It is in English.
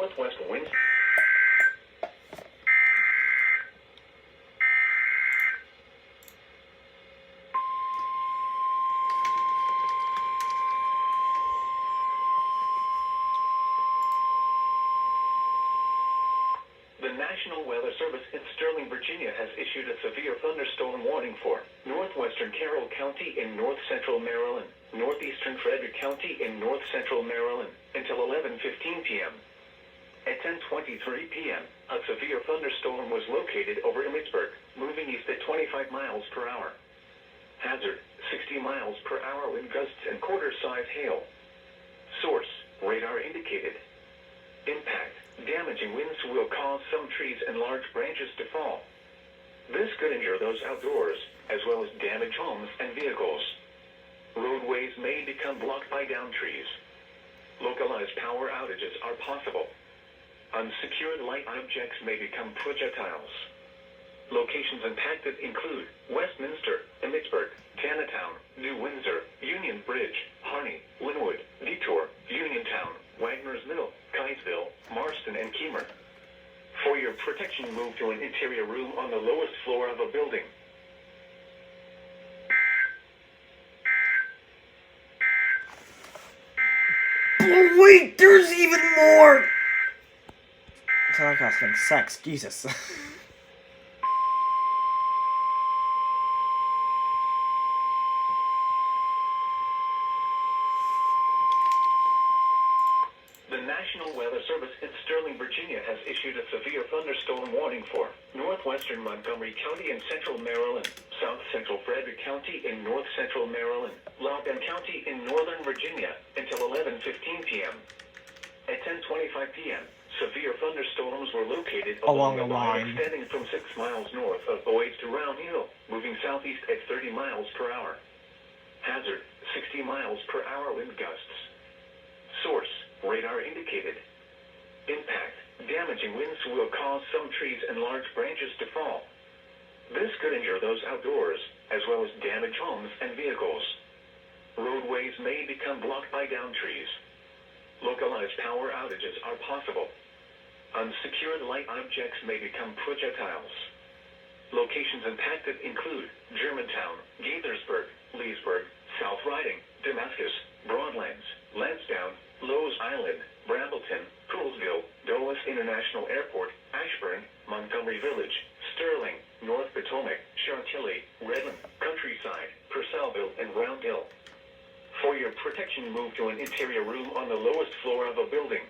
northwest winds. The National Weather Service in Sterling, Virginia has issued a severe thunderstorm warning for northwestern Carroll County in north-central Maryland, northeastern Frederick County in north-central Maryland, until 11:15 p.m. At 10:23 p.m., a severe thunderstorm was located over Emmitsburg, moving east at 25 miles per hour. Hazard, 60 miles per hour wind gusts and quarter-size hail. Source, radar indicated. Impact, damaging winds will cause some trees and large branches to fall. This could injure those outdoors, as well as damage homes and vehicles. Roadways may become blocked by downed trees. Localized power outages are possible. Unsecured light objects may become projectiles. Locations impacted include Westminster, Emmitsburg, Tanatown, New Windsor, Union Bridge, Harney, Linwood, Detour, Uniontown, Wagner's Mill, Kaysville, Marston, and Kemmer. For your protection, move to an interior room on the lowest floor of a building. Oh wait, there's even more! I feel like I was having sex, Jesus. The National Weather Service in Sterling, Virginia has issued a severe thunderstorm warning for northwestern Montgomery County in central Maryland, south central Frederick County in north central Maryland, Loudoun County in northern Virginia, until 11:15 p.m. At 10:25 p.m., severe thunderstorms were located along the line extending from 6 miles north of Boyd's to Round Hill, moving southeast at 30 miles per hour. Hazard, 60 miles per hour wind gusts. Source, radar indicated. Impact, damaging winds will cause some trees and large branches to fall. This could injure those outdoors, as well as damage homes and vehicles. Roadways may become blocked by downed trees. Localized power outages are possible. Unsecured light objects may become projectiles. Locations impacted include Germantown, Gaithersburg, Leesburg, South Riding, Damascus, Broadlands, Lansdowne, Lowe's Island, Brambleton, Poolsville, Dulles International Airport, Ashburn, Montgomery Village, Sterling, North Potomac, Chantilly, Redmond, Countryside, Purcellville, and Round Hill. For your protection, move to an interior room on the lowest floor of a building.